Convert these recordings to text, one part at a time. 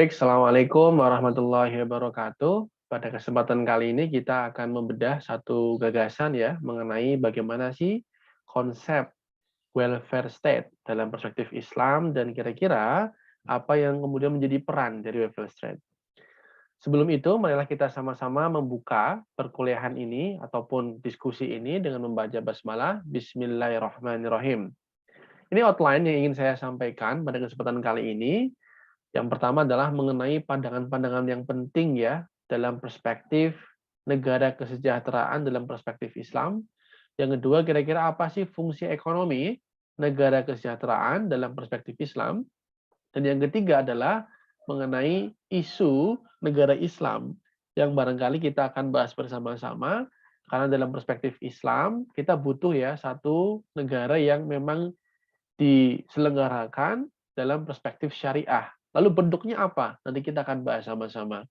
Baik, Assalamualaikum warahmatullahi wabarakatuh. Pada kesempatan kali ini kita akan membedah satu gagasan ya mengenai bagaimana sih konsep welfare state dalam perspektif Islam dan kira-kira apa yang kemudian menjadi peran dari welfare state. Sebelum itu, marilah kita sama-sama membuka perkuliahan ini ataupun diskusi ini dengan membaca basmalah Bismillahirrahmanirrahim. Ini outline yang ingin saya sampaikan pada kesempatan kali ini. Yang pertama adalah mengenai pandangan-pandangan yang penting ya dalam perspektif negara kesejahteraan dalam perspektif Islam. Yang kedua, kira-kira apa sih fungsi ekonomi negara kesejahteraan dalam perspektif Islam? Dan yang ketiga adalah mengenai isu negara Islam yang barangkali kita akan bahas bersama-sama karena dalam perspektif Islam kita butuh ya satu negara yang memang diselenggarakan dalam perspektif syariah. Lalu bentuknya apa? Nanti kita akan bahas sama-sama.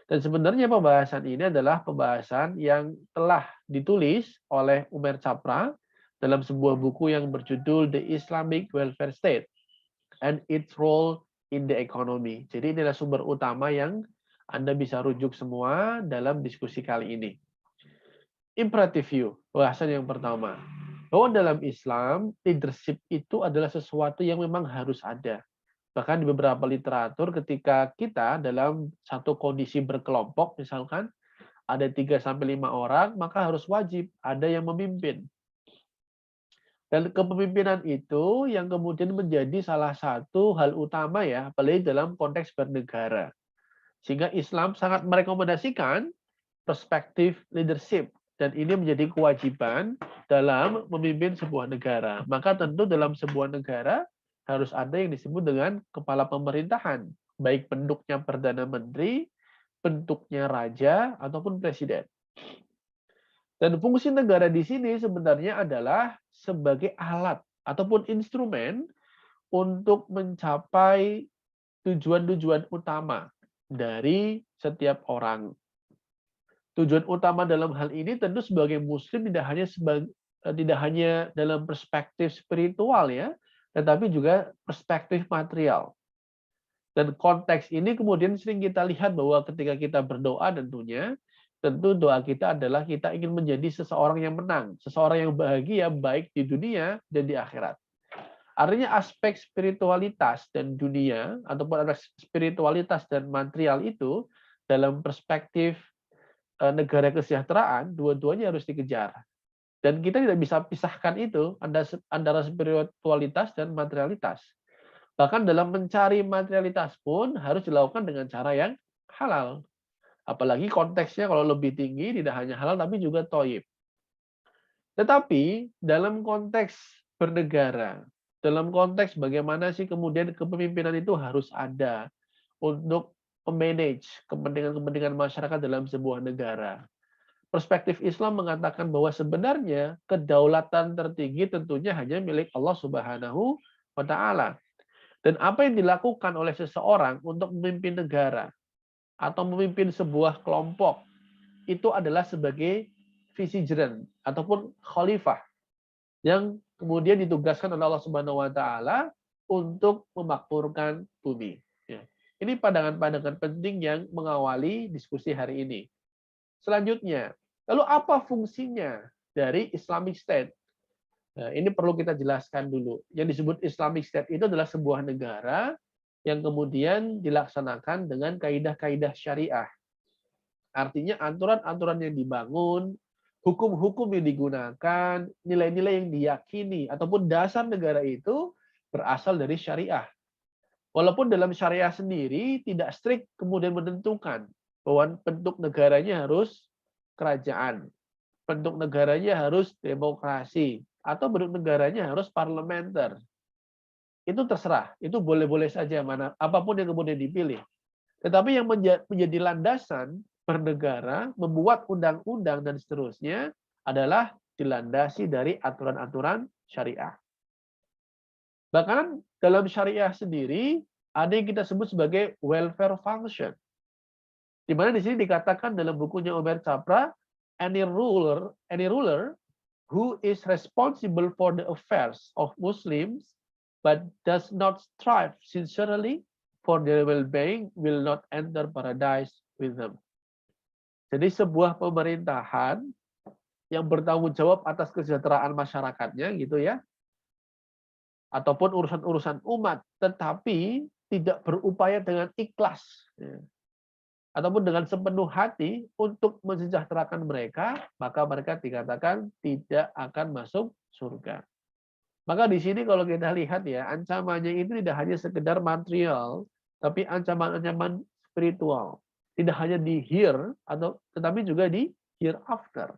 Dan sebenarnya pembahasan ini adalah pembahasan yang telah ditulis oleh Umair Chapra dalam sebuah buku yang berjudul The Islamic Welfare State and its Role in the Economy. Jadi ini adalah sumber utama yang Anda bisa rujuk semua dalam diskusi kali ini. Imperative view, bahasan yang pertama. Bahwa dalam Islam, leadership itu adalah sesuatu yang memang harus ada. Bahkan di beberapa literatur ketika kita dalam satu kondisi berkelompok, misalkan ada 3-5 orang, maka harus wajib ada yang memimpin. Dan kepemimpinan itu yang kemudian menjadi salah satu hal utama ya, apalagi dalam konteks bernegara. Sehingga Islam sangat merekomendasikan perspektif leadership. Dan ini menjadi kewajiban dalam memimpin sebuah negara. Maka tentu dalam sebuah negara harus ada yang disebut dengan kepala pemerintahan. Baik bentuknya Perdana Menteri, bentuknya Raja, ataupun Presiden. Dan fungsi negara di sini sebenarnya adalah sebagai alat ataupun instrumen untuk mencapai tujuan-tujuan utama dari setiap orang. Tujuan utama dalam hal ini tentu sebagai muslim tidak hanya dalam perspektif spiritual ya, tetapi juga perspektif material. Dan konteks ini kemudian sering kita lihat bahwa ketika kita berdoa tentu doa kita adalah kita ingin menjadi seseorang yang menang, seseorang yang bahagia baik di dunia dan di akhirat. Artinya aspek spiritualitas dan dunia ataupun aspek spiritualitas dan material itu dalam perspektif negara kesejahteraan, dua-duanya harus dikejar. Dan kita tidak bisa pisahkan itu antara spiritualitas dan materialitas. Bahkan dalam mencari materialitas pun harus dilakukan dengan cara yang halal. Apalagi konteksnya kalau lebih tinggi tidak hanya halal tapi juga thayyib. Tetapi dalam konteks bernegara, dalam konteks bagaimana sih kemudian kepemimpinan itu harus ada untuk memanage kepentingan-kepentingan masyarakat dalam sebuah negara. Perspektif Islam mengatakan bahwa sebenarnya kedaulatan tertinggi tentunya hanya milik Allah Subhanahu wa taala. Dan apa yang dilakukan oleh seseorang untuk memimpin negara atau memimpin sebuah kelompok itu adalah sebagai vicegerent ataupun khalifah yang kemudian ditugaskan oleh Allah Subhanahu wa taala untuk memakmurkan bumi. Ya. Ini pandangan-pandangan penting yang mengawali diskusi hari ini. Selanjutnya, lalu apa fungsinya dari Islamic State? Nah, ini perlu kita jelaskan dulu. Yang disebut Islamic State itu adalah sebuah negara yang kemudian dilaksanakan dengan kaidah-kaidah syariah. Artinya aturan-aturan yang dibangun, hukum-hukum yang digunakan, nilai-nilai yang diyakini, ataupun dasar negara itu berasal dari syariah. Walaupun dalam syariah sendiri tidak strict kemudian menentukan bahwa bentuk negaranya harus kerajaan, bentuk negaranya harus demokrasi, atau bentuk negaranya harus parlementer. Itu terserah, itu boleh-boleh saja mana apapun yang kemudian dipilih. Tetapi yang menjadi landasan bernegara, membuat undang-undang dan seterusnya adalah dilandasi dari aturan-aturan syariah. Bahkan dalam syariah sendiri ada yang kita sebut sebagai welfare function. Di mana di sini dikatakan dalam bukunya Umair Chapra, any ruler who is responsible for the affairs of Muslims but does not strive sincerely for their well-being will not enter paradise with them. Jadi sebuah pemerintahan yang bertanggung jawab atas kesejahteraan masyarakatnya gitu ya, ataupun urusan-urusan umat, tetapi tidak berupaya dengan ikhlas, ya, ataupun dengan sepenuh hati untuk mensejahterakan mereka, maka mereka dikatakan tidak akan masuk surga. Maka di sini kalau kita lihat ya, ancamannya itu tidak hanya sekedar material, tapi ancaman-ancaman spiritual. Tidak hanya di here, tetapi juga di hereafter.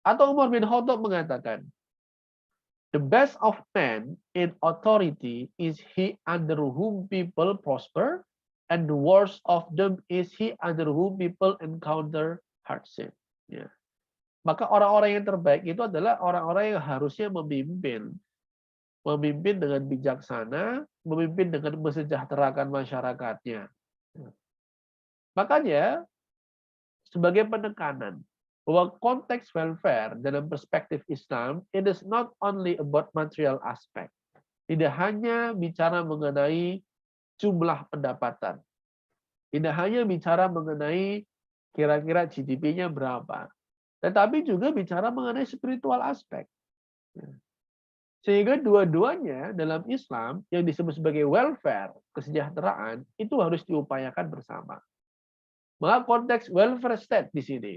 Atau Umar bin Khattab mengatakan, the best of men in authority is he under whom people prosper, and the worst of them is he under whom people encounter hardship. Ya. Maka orang-orang yang terbaik itu adalah orang-orang yang harusnya memimpin dengan bijaksana, memimpin dengan mesejahterakan masyarakatnya. Makanya, sebagai penekanan, bahwa konteks welfare dalam perspektif Islam, it is not only about material aspect. Tidak hanya bicara mengenai jumlah pendapatan. Tidak hanya bicara mengenai kira-kira GDP-nya berapa. Tetapi juga bicara mengenai spiritual aspek. Sehingga dua-duanya dalam Islam yang disebut sebagai welfare, kesejahteraan, itu harus diupayakan bersama. Maka konteks welfare state di sini,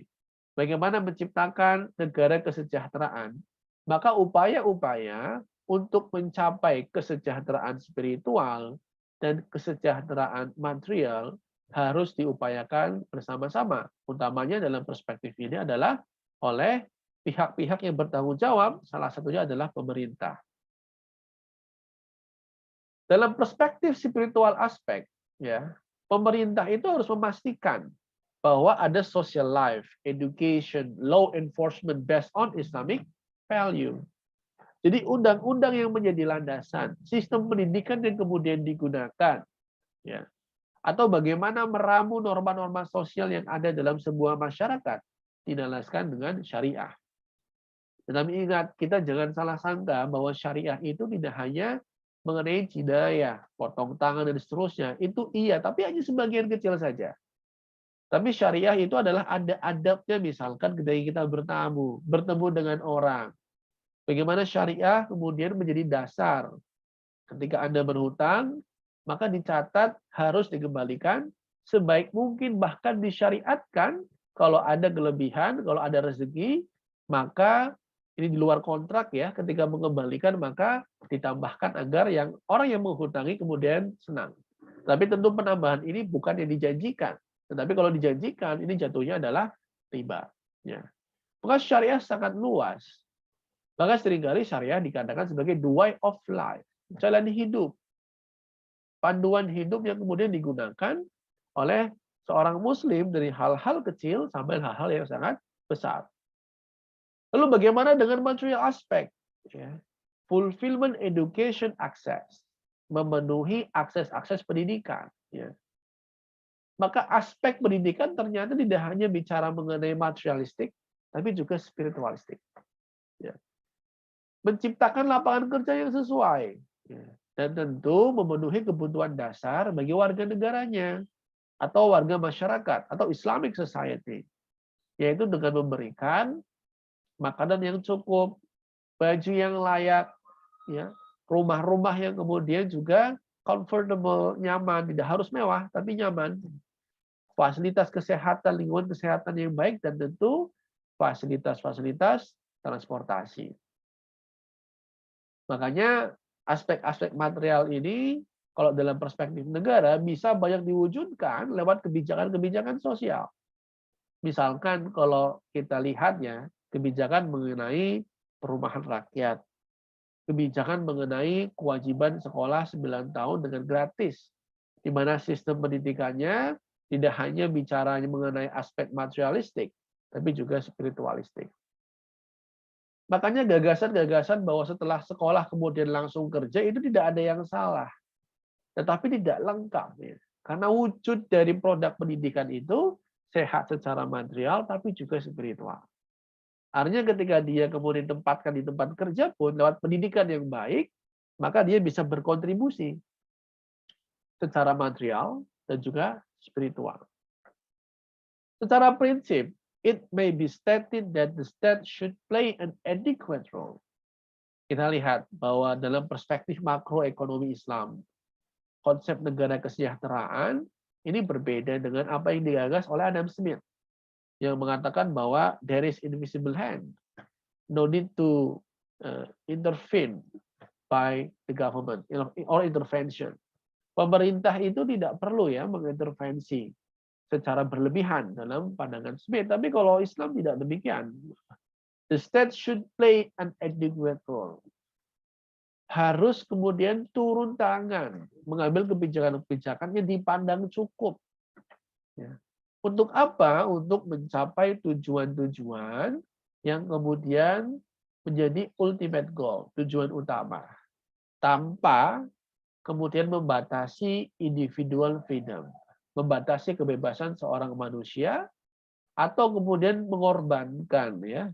bagaimana menciptakan negara kesejahteraan, maka upaya-upaya untuk mencapai kesejahteraan spiritual dan kesejahteraan material harus diupayakan bersama-sama. Utamanya dalam perspektif ini adalah oleh pihak-pihak yang bertanggung jawab, salah satunya adalah pemerintah. Dalam perspektif spiritual aspek, ya, pemerintah itu harus memastikan bahwa ada social life, education, law enforcement based on Islamic value. Jadi undang-undang yang menjadi landasan, sistem pendidikan yang kemudian digunakan, ya, atau bagaimana meramu norma-norma sosial yang ada dalam sebuah masyarakat, dilandaskan dengan syariah. Tetapi ingat, kita jangan salah sangka bahwa syariah itu tidak hanya mengenai jidayah, potong tangan dan seterusnya. Itu iya, tapi hanya sebagian kecil saja. Tapi syariah itu adalah ada adabnya, misalkan ketika kita bertemu dengan orang. Bagaimana syariah kemudian menjadi dasar. Ketika Anda berhutang, maka dicatat harus dikembalikan sebaik mungkin, bahkan disyariatkan kalau ada kelebihan, kalau ada rezeki, maka ini di luar kontrak ya, ketika mengembalikan maka ditambahkan agar yang orang yang menghutangi kemudian senang. Tapi tentu penambahan ini bukan yang dijanjikan. Tetapi kalau dijanjikan, ini jatuhnya adalah riba. Ya. Maka syariah sangat luas. Maka seringkali syariah dikatakan sebagai the way of life. Jalan hidup. Panduan hidup yang kemudian digunakan oleh seorang muslim dari hal-hal kecil sampai hal-hal yang sangat besar. Lalu bagaimana dengan material aspek? Ya. Fulfillment education access. Memenuhi akses-akses pendidikan. Ya. Maka aspek pendidikan ternyata tidak hanya bicara mengenai materialistik, tapi juga spiritualistik. Ya. Menciptakan lapangan kerja yang sesuai. Ya. Dan tentu memenuhi kebutuhan dasar bagi warga negaranya, atau warga masyarakat, atau Islamic society. Yaitu dengan memberikan makanan yang cukup, baju yang layak, ya, rumah-rumah yang kemudian juga comfortable, nyaman, tidak harus mewah, tapi nyaman. Fasilitas kesehatan, lingkungan kesehatan yang baik, dan tentu fasilitas-fasilitas transportasi. Makanya aspek-aspek material ini, kalau dalam perspektif negara, bisa banyak diwujudkan lewat kebijakan-kebijakan sosial. Misalkan kalau kita lihat ya, kebijakan mengenai perumahan rakyat, kebijakan mengenai kewajiban sekolah 9 tahun dengan gratis, di mana sistem pendidikannya tidak hanya bicara mengenai aspek materialistik, tapi juga spiritualistik. Makanya gagasan-gagasan bahwa setelah sekolah kemudian langsung kerja itu tidak ada yang salah, tetapi tidak lengkap. Ya. Karena wujud dari produk pendidikan itu sehat secara material, tapi juga spiritual. Artinya ketika dia kemudian ditempatkan di tempat kerja pun lewat pendidikan yang baik, maka dia bisa berkontribusi secara material dan juga spiritual. Secara prinsip, it may be stated that the state should play an adequate role. Kita lihat bahwa dalam perspektif makroekonomi Islam, konsep negara kesejahteraan ini berbeda dengan apa yang digagas oleh Adam Smith yang mengatakan bahwa there is invisible hand, no need to intervene by the government or intervention. Pemerintah itu tidak perlu ya mengintervensi secara berlebihan dalam pandangan Smith. Tapi kalau Islam tidak demikian. The state should play an adequate role. Harus kemudian turun tangan, mengambil kebijakan-kebijakan yang dipandang cukup. Ya. Untuk apa? Untuk mencapai tujuan-tujuan yang kemudian menjadi ultimate goal, tujuan utama. Tanpa kemudian membatasi individual freedom, membatasi kebebasan seorang manusia, atau kemudian mengorbankan ya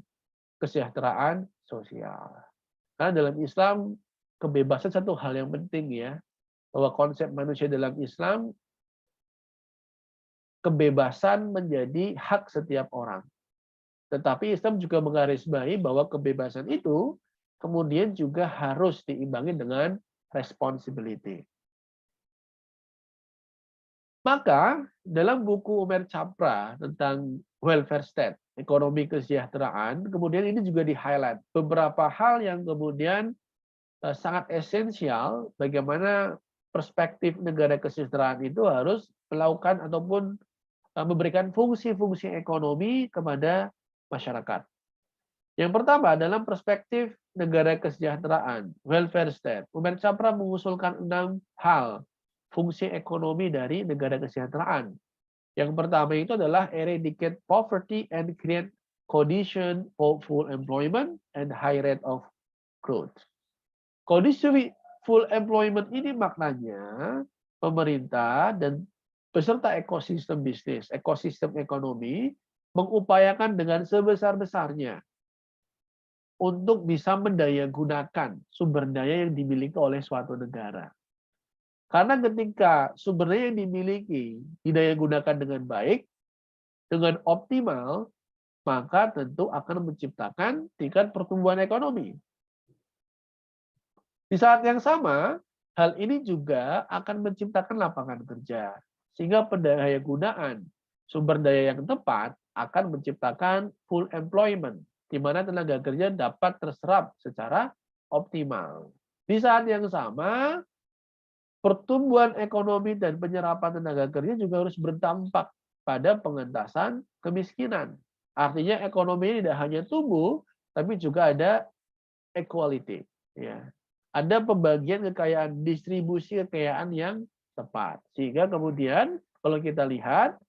kesejahteraan sosial. Karena dalam Islam kebebasan satu hal yang penting ya, bahwa konsep manusia dalam Islam kebebasan menjadi hak setiap orang. Tetapi Islam juga menggarisbawahi bahwa kebebasan itu kemudian juga harus diimbangi dengan responsibility. Maka dalam buku Umair Chapra tentang welfare state, ekonomi kesejahteraan, kemudian ini juga di-highlight beberapa hal yang kemudian sangat esensial bagaimana perspektif negara kesejahteraan itu harus melakukan ataupun memberikan fungsi-fungsi ekonomi kepada masyarakat. Yang pertama, dalam perspektif negara kesejahteraan, welfare state, Umair Chapra mengusulkan 6 hal fungsi ekonomi dari negara kesejahteraan. Yang pertama itu adalah eradicate poverty and create condition for full employment and high rate of growth. Kondisi full employment ini maknanya pemerintah dan beserta ekosistem bisnis, ekosistem ekonomi mengupayakan dengan sebesar-besarnya untuk bisa mendayagunakan sumber daya yang dimiliki oleh suatu negara. Karena ketika sumber daya yang dimiliki didayagunakan dengan baik, dengan optimal, maka tentu akan menciptakan tingkat pertumbuhan ekonomi. Di saat yang sama, hal ini juga akan menciptakan lapangan kerja. Sehingga pendayagunaan sumber daya yang tepat akan menciptakan full employment, di mana tenaga kerja dapat terserap secara optimal. Di saat yang sama, pertumbuhan ekonomi dan penyerapan tenaga kerja juga harus berdampak pada pengentasan kemiskinan. Artinya ekonomi tidak hanya tumbuh, tapi juga ada equality. Ya. Ada pembagian kekayaan, distribusi kekayaan yang tepat. Sehingga kemudian kalau kita lihat,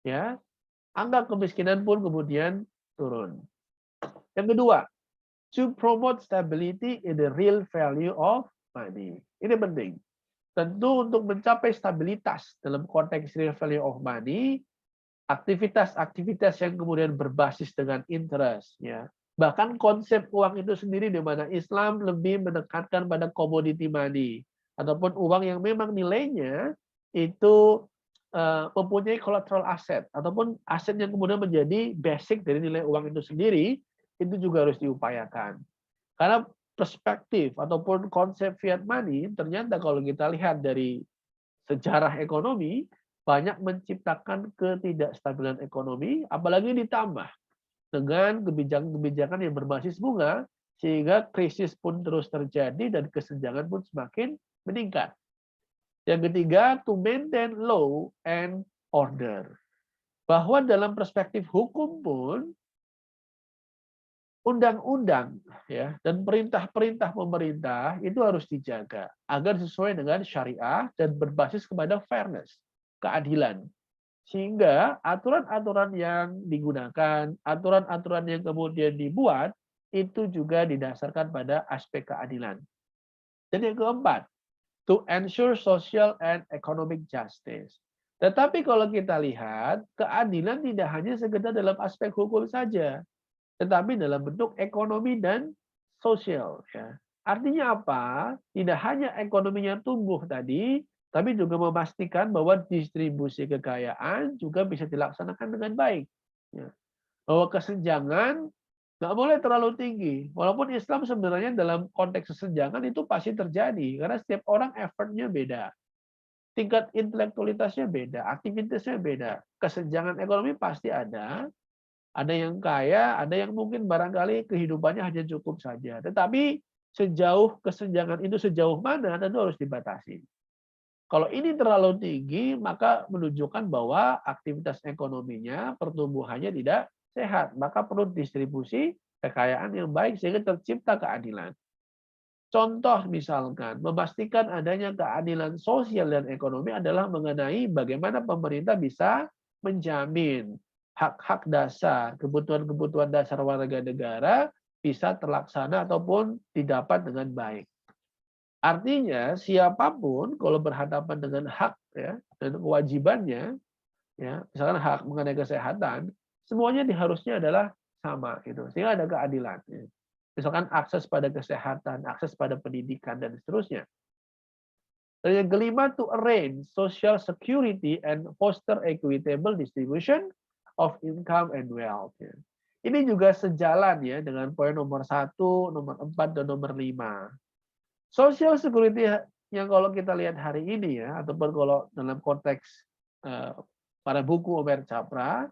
ya angka kemiskinan pun kemudian turun. Yang kedua, to promote stability in the real value of money. Ini penting. Tentu untuk mencapai stabilitas dalam konteks real value of money, aktivitas-aktivitas yang kemudian berbasis dengan interest, ya. Bahkan konsep uang itu sendiri di mana Islam lebih menekankan pada commodity money ataupun uang yang memang nilainya itu mempunyai collateral asset ataupun aset yang kemudian menjadi basic dari nilai uang itu sendiri, itu juga harus diupayakan. Karena perspektif ataupun konsep fiat money ternyata kalau kita lihat dari sejarah ekonomi banyak menciptakan ketidakstabilan ekonomi, apalagi ditambah dengan kebijakan-kebijakan yang berbasis bunga sehingga krisis pun terus terjadi dan kesenjangan pun semakin meningkat. Yang ketiga, to maintain law and order. Bahwa dalam perspektif hukum pun undang-undang ya dan perintah-perintah pemerintah itu harus dijaga agar sesuai dengan syariah dan berbasis kepada fairness, keadilan. Sehingga aturan-aturan yang digunakan, aturan-aturan yang kemudian dibuat itu juga didasarkan pada aspek keadilan. Dan yang keempat, to ensure social and economic justice. Tetapi kalau kita lihat, keadilan tidak hanya sekedar dalam aspek hukum saja, tetapi dalam bentuk ekonomi dan sosial. Ya. Artinya apa? Tidak hanya ekonominya tumbuh tadi, tapi juga memastikan bahwa distribusi kekayaan juga bisa dilaksanakan dengan baik. Ya. Bahwa kesenjangan nggak boleh terlalu tinggi. Walaupun Islam sebenarnya dalam konteks kesenjangan itu pasti terjadi, karena setiap orang effortnya beda. Tingkat intelektualitasnya beda, aktivitasnya beda. Kesenjangan ekonomi pasti ada. Ada yang kaya, ada yang mungkin barangkali kehidupannya hanya cukup saja. Tetapi sejauh kesenjangan itu sejauh mana tentu harus dibatasi. Kalau ini terlalu tinggi, maka menunjukkan bahwa aktivitas ekonominya, pertumbuhannya tidak sehat. Maka perlu distribusi kekayaan yang baik sehingga tercipta keadilan. Contoh misalkan, memastikan adanya keadilan sosial dan ekonomi adalah mengenai bagaimana pemerintah bisa menjamin hak-hak dasar, kebutuhan-kebutuhan dasar warga negara bisa terlaksana ataupun didapat dengan baik. Artinya siapapun kalau berhadapan dengan hak ya dan kewajibannya, ya misalkan hak mengenai kesehatan, semuanya harusnya adalah sama gitu, sehingga ada keadilan. Ya. Misalkan akses pada kesehatan, akses pada pendidikan dan seterusnya. Dan yang kelima, to arrange social security and foster equitable distribution of income and wealth. Ya. Ini juga sejalan ya dengan poin nomor 1, nomor 4, dan nomor 5. Social security yang kalau kita lihat hari ini ya, ataupun kalau dalam konteks pada buku Omer Capra,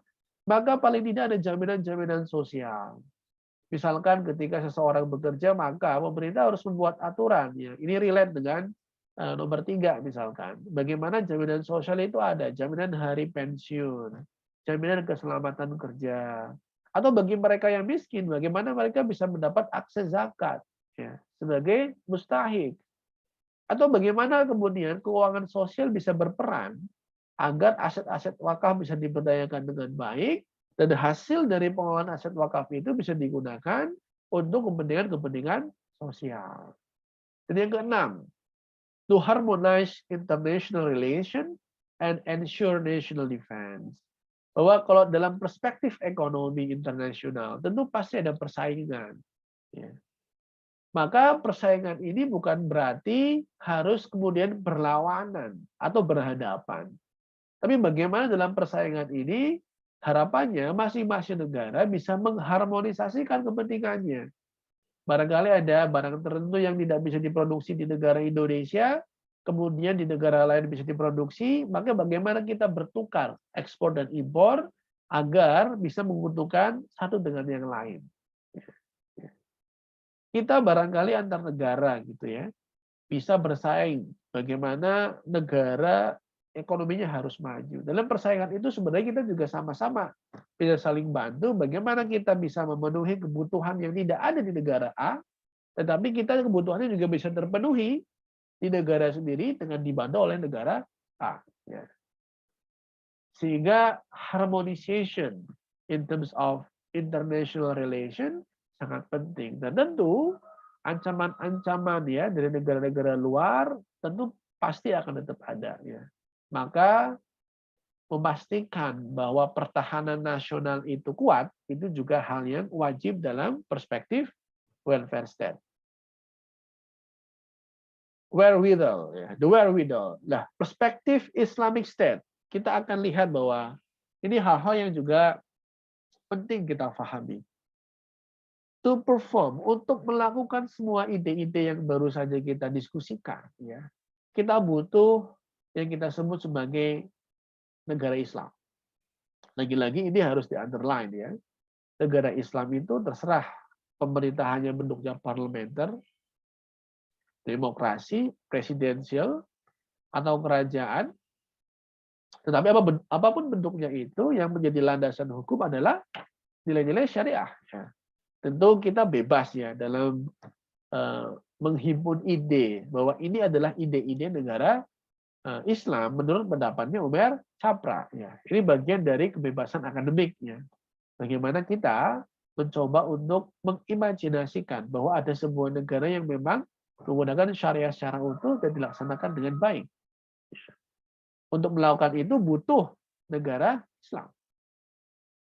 maka paling tidak ada jaminan-jaminan sosial. Misalkan ketika seseorang bekerja, maka pemerintah harus membuat aturan. Ya. Ini relate dengan nomor 3 misalkan. Bagaimana jaminan sosial itu ada, jaminan hari pensiun, jaminan keselamatan kerja. Atau bagi mereka yang miskin, bagaimana mereka bisa mendapat akses zakat ya, sebagai mustahik. Atau bagaimana kemudian keuangan sosial bisa berperan agar aset-aset wakaf bisa diberdayakan dengan baik, dan hasil dari pengelolaan aset wakaf itu bisa digunakan untuk kepentingan-kepentingan sosial. Dan yang keenam, to harmonize international relation and ensure national defense. Bahwa kalau dalam perspektif ekonomi internasional, tentu pasti ada persaingan. Ya. Maka persaingan ini bukan berarti harus kemudian berlawanan atau berhadapan. Tapi bagaimana dalam persaingan ini, harapannya masing-masing negara bisa mengharmonisasikan kepentingannya. Barangkali ada barang tertentu yang tidak bisa diproduksi di negara Indonesia, kemudian di negara lain bisa diproduksi, maka bagaimana kita bertukar ekspor dan impor agar bisa menguntungkan satu dengan yang lain. Kita barangkali antar negara gitu ya, bisa bersaing bagaimana negara ekonominya harus maju. Dalam persaingan itu sebenarnya kita juga sama-sama bisa saling bantu bagaimana kita bisa memenuhi kebutuhan yang tidak ada di negara A, tetapi kita kebutuhannya juga bisa terpenuhi di negara sendiri dengan dibantu oleh negara A. Ya. Sehingga harmonization in terms of international relation sangat penting. Dan tentu ancaman-ancaman ya dari negara-negara luar tentu pasti akan tetap ada ya. Maka memastikan bahwa pertahanan nasional itu kuat itu juga hal yang wajib dalam perspektif welfare state. Wherewithal ya, the wherewithal. Nah, perspektif Islamic State kita akan lihat bahwa ini hal-hal yang juga penting kita pahami. To perform, untuk melakukan semua ide-ide yang baru saja kita diskusikan, ya, kita butuh yang kita sebut sebagai negara Islam. Lagi-lagi ini harus di-underline ya. Negara Islam itu terserah pemerintahannya bentuknya parlementer, demokrasi, presidensial, atau kerajaan. Tetapi apapun bentuknya itu, yang menjadi landasan hukum adalah nilai-nilai syariah. Ya. Tentu kita bebas ya dalam menghimpun ide bahwa ini adalah ide-ide negara Islam menurut pendapatnya Omer Capra. Ya, ini bagian dari kebebasan akademiknya. Bagaimana kita mencoba untuk mengimajinasikan bahwa ada sebuah negara yang memang menggunakan syariah secara utuh dan dilaksanakan dengan baik. Untuk melakukan itu butuh negara Islam.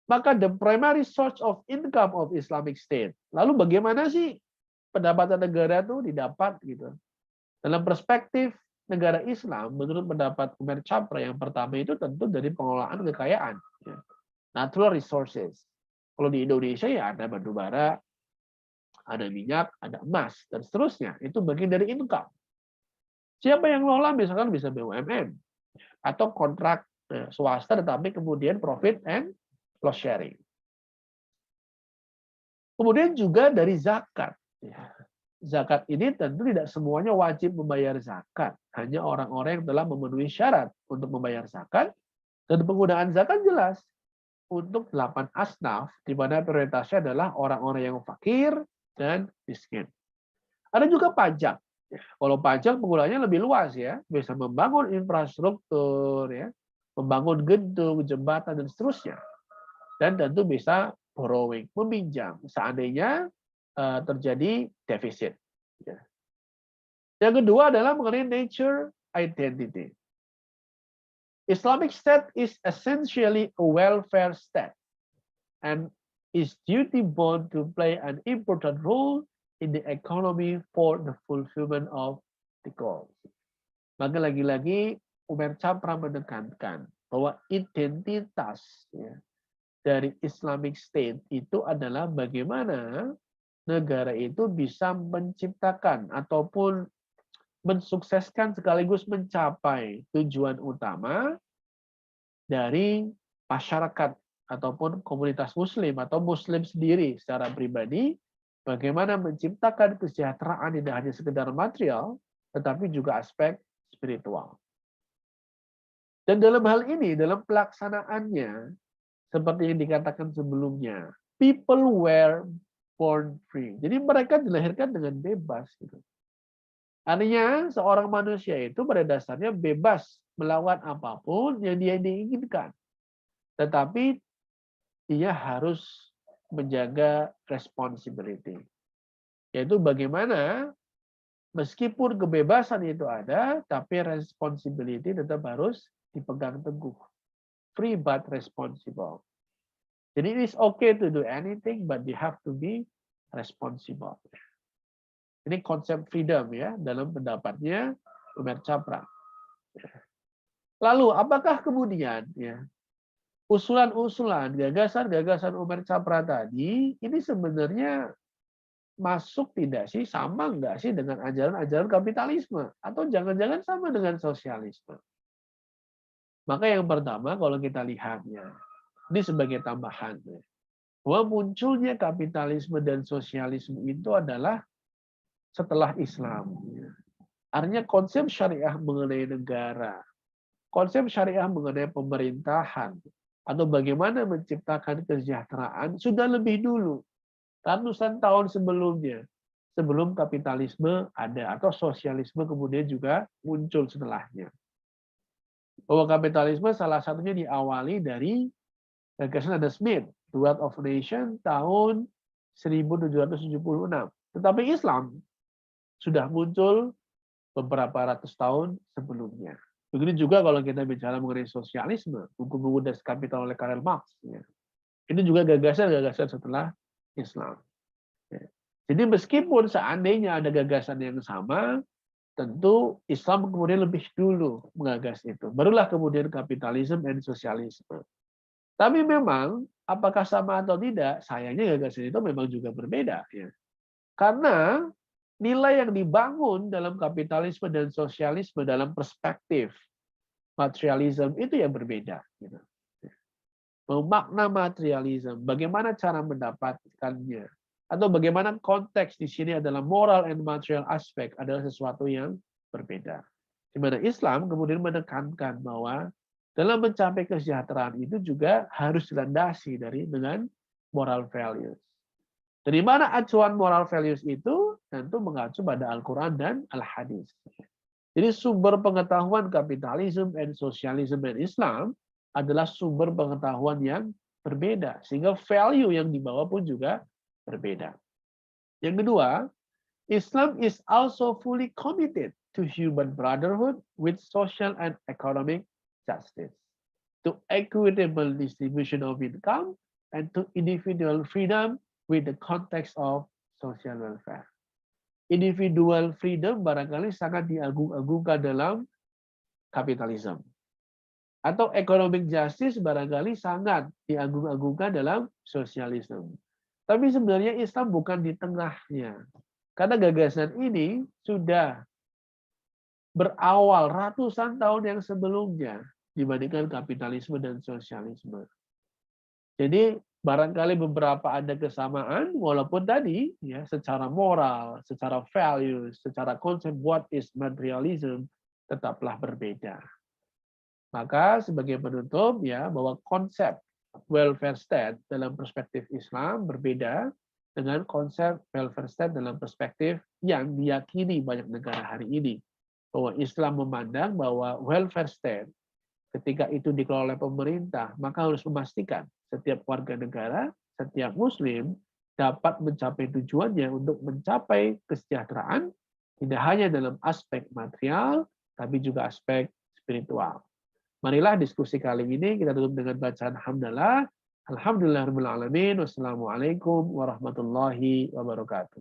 Maka the primary source of income of Islamic State. Lalu bagaimana sih pendapatan negara itu didapat gitu? Dalam perspektif negara Islam, menurut pendapat Umair Chapra, yang pertama itu tentu dari pengelolaan kekayaan, ya. Natural resources. Kalau di Indonesia ya ada batu bara, ada minyak, ada emas, dan seterusnya. Itu bagian dari income. Siapa yang ngelola? Misalkan bisa BUMN atau kontrak swasta, tetapi kemudian profit and loss sharing. Kemudian juga dari zakat. Zakat ini tentu tidak semuanya wajib membayar zakat. Hanya orang-orang yang telah memenuhi syarat untuk membayar zakat. Dan penggunaan zakat jelas untuk 8 asnaf, di mana prioritasnya adalah orang-orang yang fakir dan miskin. Ada juga pajak. Kalau pajak penggunaannya lebih luas ya, bisa membangun infrastruktur, ya, membangun gedung, jembatan, dan seterusnya. Dan tentu bisa borrowing, meminjam, seandainya terjadi defisit. Yang kedua adalah mengenai nature identity. Islamic State is essentially a welfare state and is duty bound to play an important role in the economy for the fulfillment of the goals. Maka lagi-lagi Umair Chapra menekankan bahwa identitas dari Islamic State itu adalah bagaimana negara itu bisa menciptakan ataupun mensukseskan sekaligus mencapai tujuan utama dari masyarakat ataupun komunitas muslim atau muslim sendiri secara pribadi, bagaimana menciptakan kesejahteraan tidak hanya sekedar material, tetapi juga aspek spiritual. Dan dalam hal ini, dalam pelaksanaannya, seperti yang dikatakan sebelumnya, people were born free. Jadi mereka dilahirkan dengan bebas. Gitu. Artinya seorang manusia itu pada dasarnya bebas melakukan apapun yang dia diinginkan. Tetapi dia harus menjaga responsibility. Yaitu bagaimana meskipun kebebasan itu ada, tapi responsibility tetap harus dipegang teguh. Free but responsible. Jadi it is okay to do anything, but you have to be responsible. Ini konsep freedom ya dalam pendapatnya Umair Chapra. Lalu apakah kemudian ya usulan-usulan, gagasan-gagasan Umair Chapra tadi ini sebenarnya masuk tidak sih, sama enggak sih dengan ajaran-ajaran kapitalisme atau jangan-jangan sama dengan sosialisme? Maka yang pertama kalau kita lihatnya ini sebagai tambahan bahwa munculnya kapitalisme dan sosialisme itu adalah setelah Islam. Artinya konsep syariah mengenai negara, konsep syariah mengenai pemerintahan, atau bagaimana menciptakan kesejahteraan sudah lebih dulu, ratusan tahun sebelumnya, sebelum kapitalisme ada atau sosialisme kemudian juga muncul setelahnya. Bahwa kapitalisme salah satunya diawali dari gagasan Adam Smith, The Wealth of Nations tahun 1776. Tetapi Islam sudah muncul beberapa ratus tahun sebelumnya. Begitu juga kalau kita bicara mengenai sosialisme, buku-buku Das Kapital oleh Karl Marx. Itu juga gagasan-gagasan setelah Islam. Jadi meskipun seandainya ada gagasan yang sama, tentu Islam kemudian lebih dulu mengagas itu. Barulah kemudian kapitalisme dan sosialisme. Tapi memang apakah sama atau tidak, sayangnya gagasan itu memang juga berbeda. Ya. Karena nilai yang dibangun dalam kapitalisme dan sosialisme dalam perspektif materialisme itu yang berbeda. Gitu. Makna materialisme, bagaimana cara mendapatkannya, atau bagaimana konteks di sini adalah moral and material aspek adalah sesuatu yang berbeda. Di mana Islam kemudian menekankan bahwa dalam mencapai kesejahteraan itu juga harus dilandasi dengan moral values. Dari mana acuan moral values itu? Tentu mengacu pada Al-Quran dan Al-Hadis. Jadi sumber pengetahuan kapitalisme dan sosialisme dan Islam adalah sumber pengetahuan yang berbeda. Sehingga value yang dibawa pun juga berbeda. Yang kedua, Islam is also fully committed to human brotherhood with social and economic justice, to equitable distribution of income, and to individual freedom with the context of social welfare. individual freedom barangkali sangat diagung-agungkan dalam kapitalisme. Atau economic justice barangkali sangat diagung-agungkan dalam sosialisme. Tapi sebenarnya Islam bukan di tengahnya. Karena gagasan ini sudah berawal ratusan tahun yang sebelumnya dibandingkan kapitalisme dan sosialisme. Jadi barangkali beberapa ada kesamaan, walaupun tadi ya secara moral, secara values, secara konsep what is materialism tetaplah berbeda. Maka sebagai penutup ya bahwa konsep welfare state dalam perspektif Islam berbeda dengan konsep welfare state dalam perspektif yang diyakini banyak negara hari ini. Bahwa Islam memandang bahwa welfare state ketika itu dikelola oleh pemerintah, maka harus memastikan setiap warga negara, setiap muslim dapat mencapai tujuannya untuk mencapai kesejahteraan tidak hanya dalam aspek material tapi juga aspek spiritual. Marilah diskusi kali ini kita tutup dengan bacaan hamdalah. Alhamdulillahirabbil alamin. Wassalamualaikum warahmatullahi wabarakatuh.